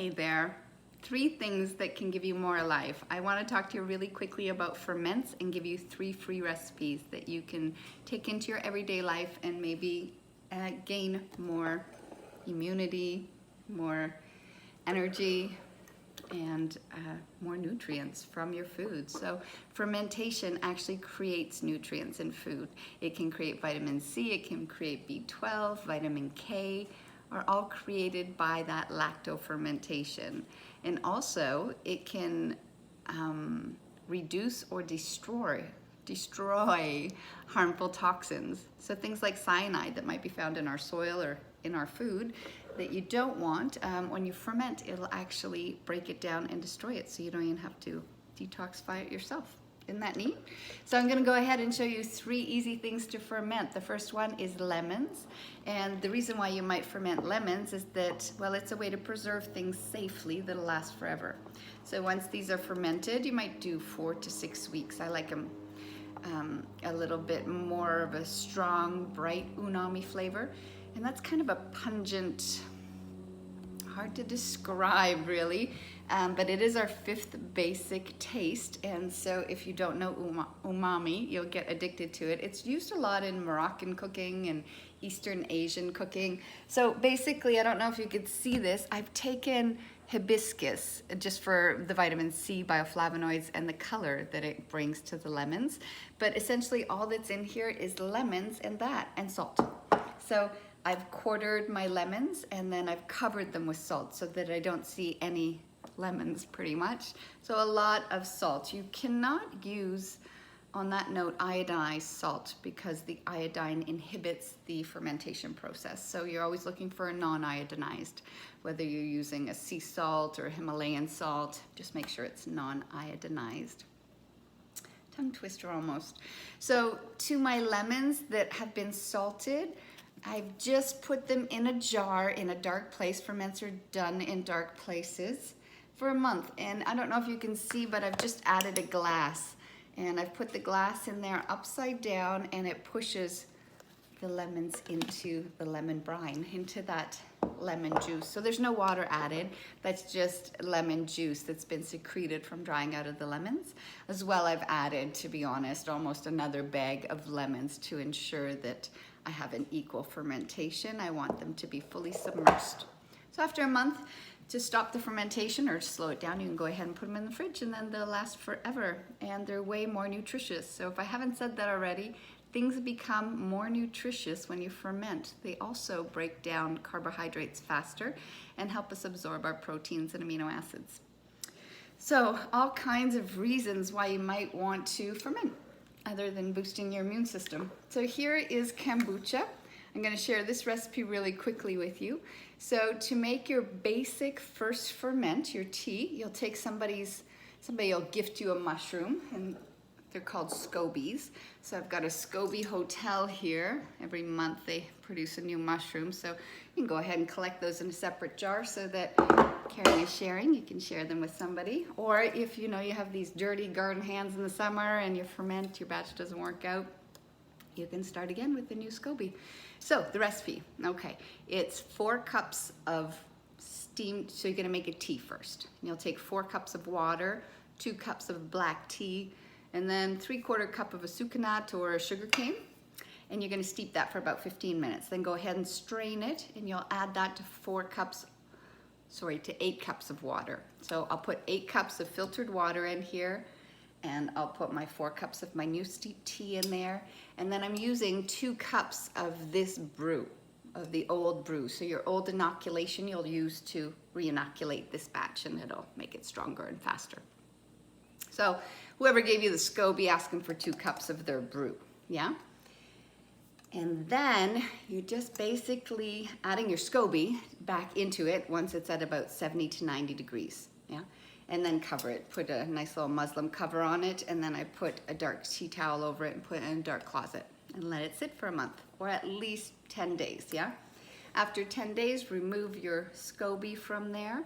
Hey there. 3 things that can give you more life. I want to talk to you really quickly about ferments and give you 3 free recipes that you can take into your everyday life and maybe gain more immunity, more energy, and more nutrients from your food. So fermentation actually creates nutrients in food. It can create vitamin C, it can create B12, vitamin K, are all created by that lacto fermentation. And also it can reduce or destroy harmful toxins. So things like cyanide that might be found in our soil or in our food that you don't want, when you ferment, it'll actually break it down and destroy it, so you don't even have to detoxify it yourself. Isn't that neat? So I'm gonna go ahead and show you 3 easy things to ferment. The first one is lemons. And the reason why you might ferment lemons is that, well, it's a way to preserve things safely that'll last forever. So once these are fermented, you might do 4 to 6 weeks. I like them a little bit more of a strong, bright umami flavor. And that's kind of a pungent, hard to describe really, but it is our 5th basic taste, and so if you don't know umami, you'll get addicted to it. It's used a lot in Moroccan cooking and Eastern Asian cooking. So basically, I don't know if you could see this, I've taken hibiscus just for the vitamin C, bioflavonoids, and the color that it brings to the lemons, but essentially all that's in here is lemons and that, and salt. So I've quartered my lemons and then I've covered them with salt so that I don't see any lemons pretty much. So a lot of salt. You cannot use, on that note, iodized salt because the iodine inhibits the fermentation process. So you're always looking for a non-iodinized, whether you're using a sea salt or a Himalayan salt, just make sure it's non-iodinized. Tongue twister almost. So to my lemons that have been salted, I've just put them in a jar in a dark place. Ferments are done in dark places for a month. And I don't know if you can see, but I've just added a glass. And I've put the glass in there upside down and it pushes the lemons into the lemon brine, into that lemon juice. So there's no water added. That's just lemon juice that's been secreted from drying out of the lemons. As well, I've added, to be honest, almost another bag of lemons to ensure that I have an equal fermentation. I want them to be fully submersed. So after a month, to stop the fermentation or to slow it down, you can go ahead and put them in the fridge and then they'll last forever. And they're way more nutritious. So if I haven't said that already, things become more nutritious when you ferment. They also break down carbohydrates faster and help us absorb our proteins and amino acids. So all kinds of reasons why you might want to ferment, other than boosting your immune system. So here is kombucha. I'm gonna share this recipe really quickly with you. So to make your basic first ferment, your tea, you'll take somebody will gift you a mushroom, and they're called scobies. So I've got a SCOBY hotel here. Every month they produce a new mushroom. So you can go ahead and collect those in a separate jar so that caring is sharing. You can share them with somebody. Or if you know you have these dirty garden hands in the summer and you ferment, your batch doesn't work out, you can start again with the new SCOBY. So the recipe, okay, it's 4 cups of steamed, so you're gonna make a tea first. You'll take 4 cups of water, 2 cups of black tea, and then 3/4 cup of a sucanat or a sugar cane. And you're gonna steep that for about 15 minutes. Then go ahead and strain it, and you'll add that to 8 cups of water. So I'll put 8 cups of filtered water in here, and I'll put my 4 cups of my new steep tea in there. And then I'm using 2 cups of this brew, of the old brew. So your old inoculation you'll use to re-inoculate this batch, and it'll make it stronger and faster. So whoever gave you the SCOBY, ask them for 2 cups of their brew, yeah? And then you're just basically adding your SCOBY back into it once it's at about 70 to 90 degrees, yeah? And then cover it, put a nice little muslin cover on it, and then I put a dark tea towel over it and put it in a dark closet and let it sit for a month, or at least 10 days, yeah? After 10 days, remove your SCOBY from there,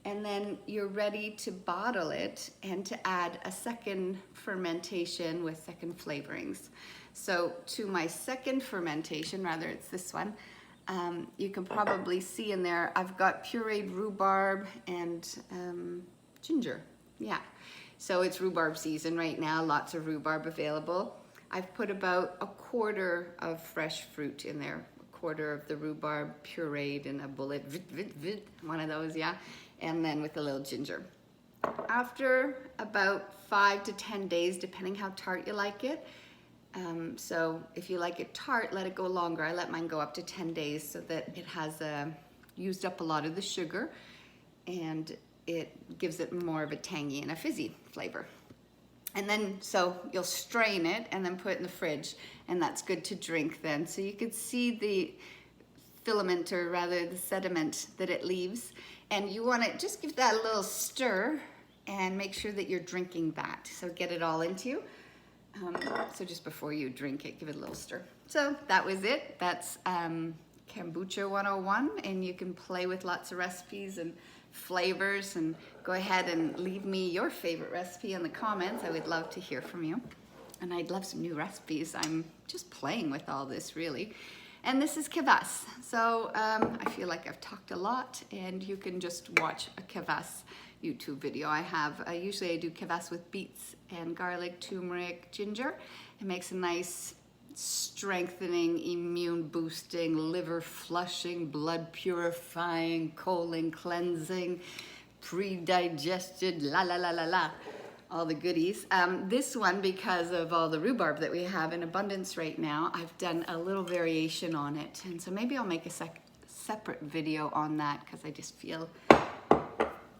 and then you're ready to bottle it and to add a second fermentation with second flavorings. So to my second fermentation, rather it's this one, You can probably see in there, I've got pureed rhubarb and ginger. Yeah, so it's rhubarb season right now, lots of rhubarb available. I've put about a quarter of fresh fruit in there, a quarter of the rhubarb pureed in a bullet, one of those, yeah, and then with a little ginger. After about 5 to 10 days, depending how tart you like it, so if you like it tart, let it go longer. I let mine go up to 10 days so that it has used up a lot of the sugar, and it gives it more of a tangy and a fizzy flavor. And then, so you'll strain it and then put it in the fridge, and that's good to drink then. So you can see the filament, or rather the sediment that it leaves, and you want to just give that a little stir and make sure that you're drinking that. So get it all into you. So just before you drink it, give it a little stir. So that was it. That's Kombucha 101, and you can play with lots of recipes and flavors, and go ahead and leave me your favorite recipe in the comments. I would love to hear from you, and I'd love some new recipes. I'm just playing with all this, really. And this is kvass. So I feel like I've talked a lot, and you can just watch a kvass YouTube video. Usually I do kvass with beets and garlic, turmeric, ginger. It makes a nice strengthening, immune boosting, liver flushing, blood purifying, colon cleansing, pre-digested, la la la la la, all the goodies. This one, because of all the rhubarb that we have in abundance right now, I've done a little variation on it, and so maybe I'll make a separate video on that, because I just feel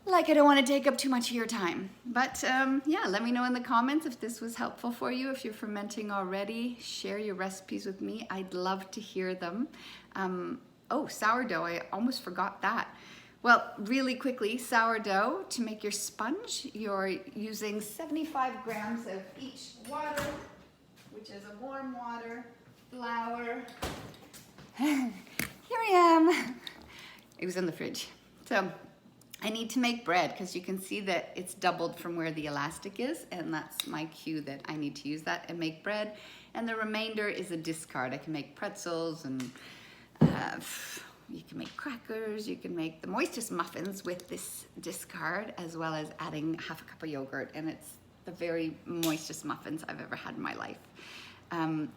like I don't want to take up too much of your time. But yeah, let me know in the comments if this was helpful for you. If you're fermenting already, share your recipes with me. I'd love to hear them. Oh, sourdough, I almost forgot that. Well, really quickly, sourdough, to make your sponge, you're using 75 grams of each water, which is a warm water, flour. Here I am. It was in the fridge. So I need to make bread, because you can see that it's doubled from where the elastic is, and that's my cue that I need to use that and make bread. And the remainder is a discard. I can make pretzels, and you can make crackers, you can make the moistest muffins with this discard, as well as adding half a cup of yogurt, and it's the very moistest muffins I've ever had in my life.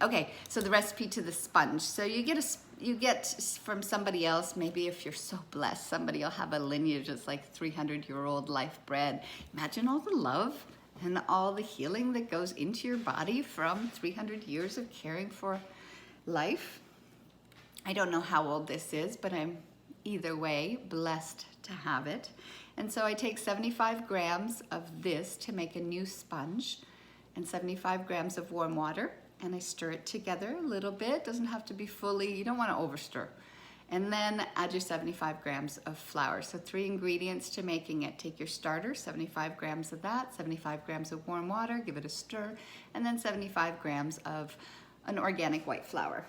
Okay, so the recipe to the sponge. So you get from somebody else, maybe if you're so blessed, somebody will have a lineage that's like 300-year-old life bread. Imagine all the love and all the healing that goes into your body from 300 years of caring for life. I don't know how old this is, but I'm either way blessed to have it. And so I take 75 grams of this to make a new sponge, and 75 grams of warm water, and I stir it together a little bit. Doesn't have to be fully, you don't want to overstir. And then add your 75 grams of flour. So 3 ingredients to making it. Take your starter, 75 grams of that, 75 grams of warm water, give it a stir, and then 75 grams of an organic white flour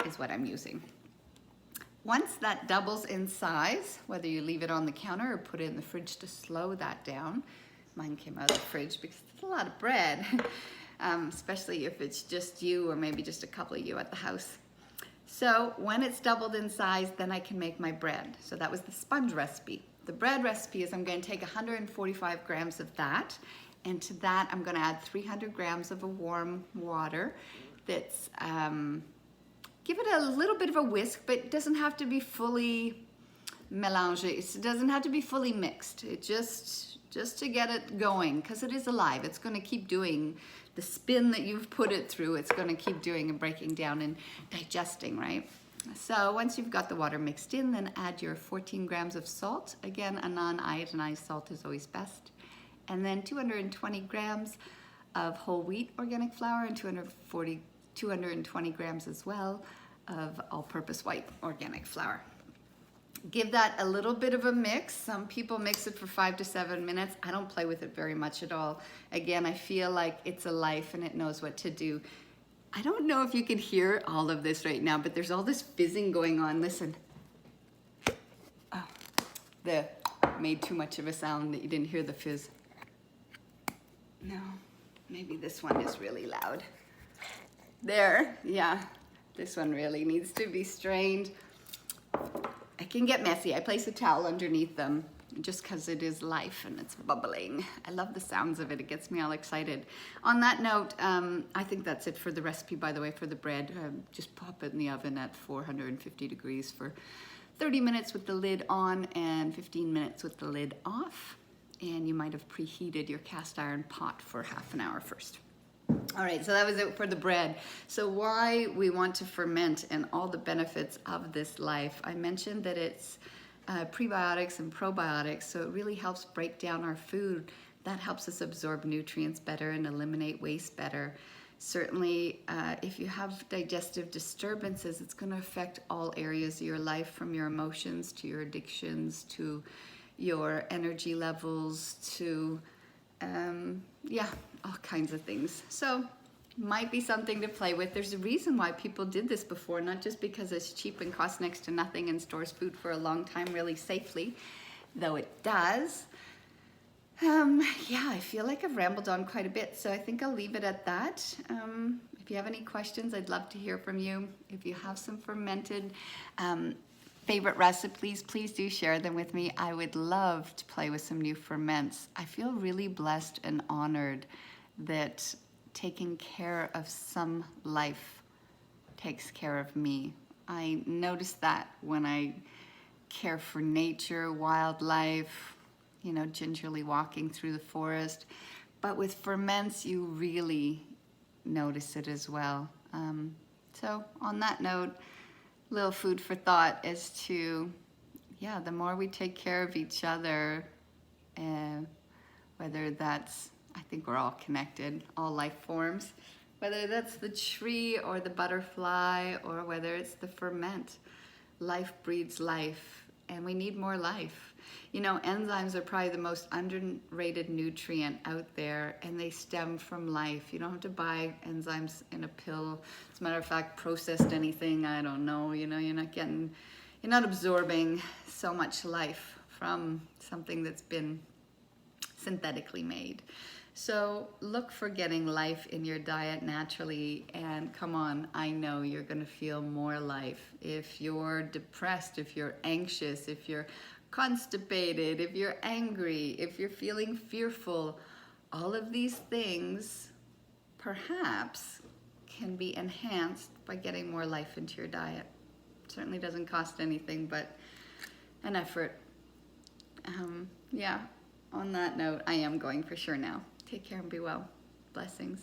is what I'm using. Once that doubles in size, whether you leave it on the counter or put it in the fridge to slow that down, mine came out of the fridge because it's a lot of bread, especially if it's just you or maybe just a couple of you at the house. So when it's doubled in size, then I can make my bread. So that was the sponge recipe. The bread recipe is I'm going to take 145 grams of that, and to that I'm going to add 300 grams of a warm water that's give it a little bit of a whisk, but it doesn't have to be fully mélangé. It doesn't have to be fully mixed. It just to get it going, because it is alive. It's going to keep doing the spin that you've put it through. It's going to keep doing and breaking down and digesting, right? So once you've got the water mixed in, then add your 14 grams of salt. Again, a non-iodinized salt is always best. And then 220 grams of whole wheat organic flour, and 220 grams as well of all-purpose white organic flour. Give that a little bit of a mix. Some people mix it for 5 to 7 minutes. I don't play with it very much at all. Again, I feel like it's a life and it knows what to do. I don't know if you can hear all of this right now, but there's all this fizzing going on. Listen. Oh, made too much of a sound that you didn't hear the fizz. No, maybe this one is really loud. There, yeah, this one really needs to be strained. can get messy. I place a towel underneath them just because it is life and it's bubbling. I love the sounds of it. It gets me all excited. On that note, I think that's it for the recipe, by the way, for the bread. Just pop it in the oven at 450 degrees for 30 minutes with the lid on and 15 minutes with the lid off. And you might have preheated your cast iron pot for half an hour first. All right, so that was it for the bread. So why we want to ferment and all the benefits of this life. I mentioned that it's prebiotics and probiotics, so it really helps break down our food. That helps us absorb nutrients better and eliminate waste better. Certainly, if you have digestive disturbances, it's going to affect all areas of your life, from your emotions to your addictions to your energy levels to all kinds of things. So might be something to play with. There's a reason why people did this before, not just because it's cheap and costs next to nothing and stores food for a long time really safely, though it does. I feel like I've rambled on quite a bit, so I think I'll leave it at that. If you have any questions, I'd love to hear from you. If you have some fermented favorite recipes, please do share them with me. I would love to play with some new ferments. I feel really blessed and honored that taking care of some life takes care of me. I notice that when I care for nature, wildlife, gingerly walking through the forest. But with ferments, you really notice it as well. So on that note, little food for thought as to, the more we take care of each other, whether that's, I think we're all connected, all life forms, whether that's the tree or the butterfly or whether it's the ferment. Life breeds life, and we need more life. Enzymes are probably the most underrated nutrient out there, and they stem from life. You don't have to buy enzymes in a pill. As a matter of fact, processed anything, I don't know, you're not absorbing so much life from something that's been synthetically made. So look for getting life in your diet naturally, and come on, I know you're gonna feel more life. If you're depressed, if you're anxious, if you're constipated, if you're angry, if you're feeling fearful, all of these things perhaps can be enhanced by getting more life into your diet. It certainly doesn't cost anything but an effort. On that note, I am going for sure now. Take care and be well. Blessings.